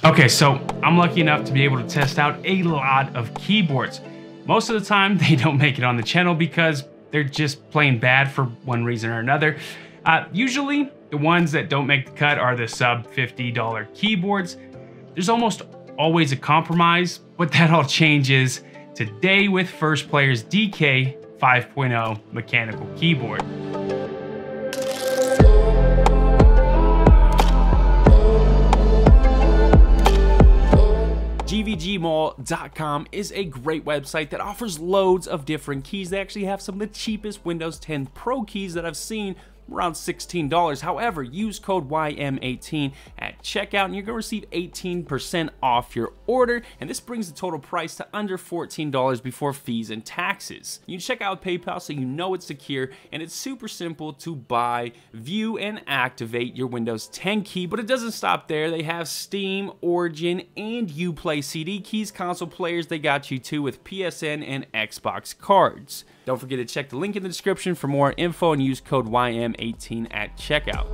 Okay, so I'm lucky enough to be able to test out a lot of keyboards. Most of the time, they don't make it on the channel because they're just plain bad for one reason or another. Usually, the ones that don't make the cut are the sub $50 keyboards. There's almost always a compromise, but that all changes today with 1STPLAYER's DK 5.0 mechanical keyboard. GVGmall.com is a great website that offers loads of different keys. They actually have some of the cheapest Windows 10 Pro keys that I've seen, around $16. However, use code YM18 at checkout and you're going to receive 18% off your order, and this brings the total price to under $14 before fees and taxes. You can check out PayPal so you know it's secure, and it's super simple to buy, view, and activate your Windows 10 key, but it doesn't stop there. They have Steam, Origin, and Uplay CD keys. Console players, they got you too with PSN and Xbox cards. Don't forget to check the link in the description for more info and use code YM18 at checkout.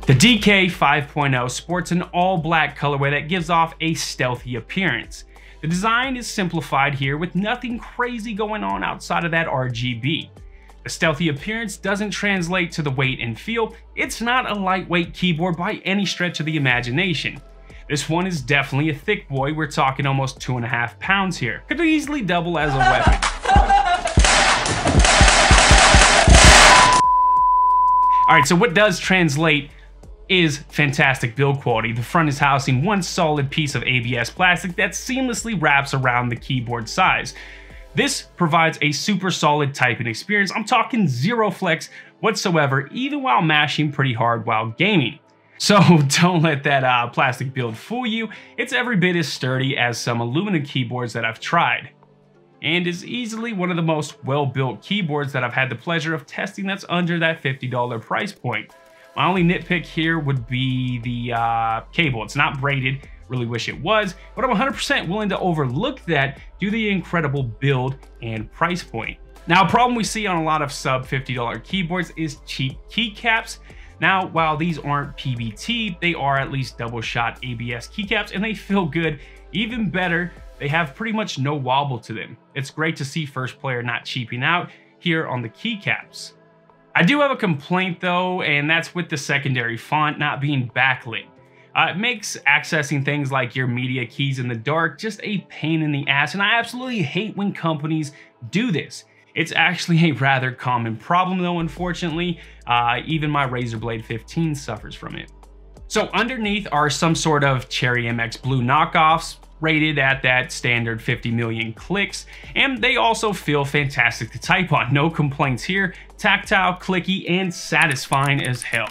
The DK 5.0 sports an all-black colorway that gives off a stealthy appearance. The design is simplified here with nothing crazy going on outside of that RGB. The stealthy appearance doesn't translate to the weight and feel. It's not a lightweight keyboard by any stretch of the imagination. This one is definitely a thick boy. We're talking almost 2.5 pounds here. Could easily double as a weapon. Alright, so what does translate is fantastic build quality. The front is housing one solid piece of ABS plastic that seamlessly wraps around the keyboard size. This provides a super solid typing experience. I'm talking zero flex whatsoever, even while mashing pretty hard while gaming. So don't let that plastic build fool you. It's every bit as sturdy as some aluminum keyboards that I've tried, and is easily one of the most well-built keyboards that I've had the pleasure of testing that's under that $50 price point. My only nitpick here would be the cable. It's not braided, really wish it was, but I'm 100% willing to overlook that due to the incredible build and price point. Now, a problem we see on a lot of sub $50 keyboards is cheap keycaps. Now, while these aren't PBT, they are at least double shot ABS keycaps and they feel good. Even better, they have pretty much no wobble to them. It's great to see 1STPLAYER not cheaping out here on the keycaps. I do have a complaint though, and that's with the secondary font not being backlit. It makes accessing things like your media keys in the dark just a pain in the ass, and I absolutely hate when companies do this. It's actually a rather common problem though, unfortunately. Even my Razer Blade 15 suffers from it. So underneath are some sort of Cherry MX Blue knockoffs, rated at that standard 50 million clicks, and they also feel fantastic to type on. No complaints here. Tactile, clicky, and satisfying as hell.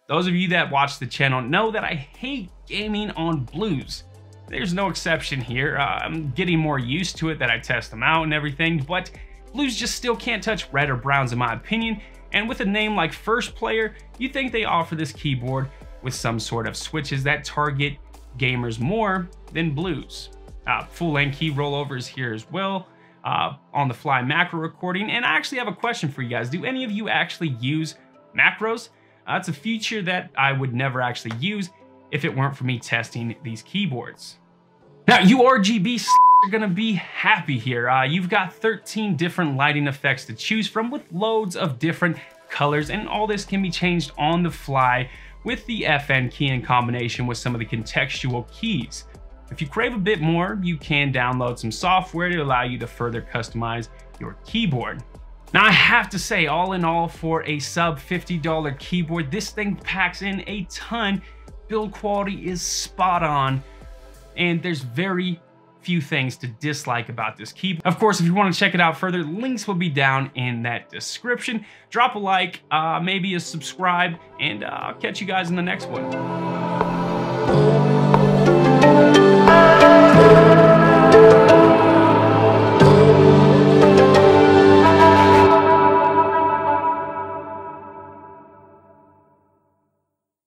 Those of you that watch the channel know that I hate gaming on blues. There's no exception here. I'm getting more used to it that I test them out and everything, but blues just still can't touch red or browns in my opinion. And with a name like 1STPLAYER, you think they offer this keyboard with some sort of switches that target gamers more than blues. Full-length key rollovers here as well. On-the-fly macro recording. And I actually have a question for you guys. Do any of you actually use macros? It's a feature that I would never actually use if it weren't for me testing these keyboards. Now, you RGB are gonna be happy here. You've got 13 different lighting effects to choose from with loads of different colors, and all this can be changed on the fly with the FN key in combination with some of the contextual keys. If you crave a bit more, you can download some software to allow you to further customize your keyboard. Now, I have to say, all in all, for a sub $50 keyboard, this thing packs in a ton. Build quality is spot on, and there's very few things to dislike about this keyboard. Of course, if you want to check it out further, links will be down in that description. Drop a like, maybe a subscribe, and I'll catch you guys in the next one.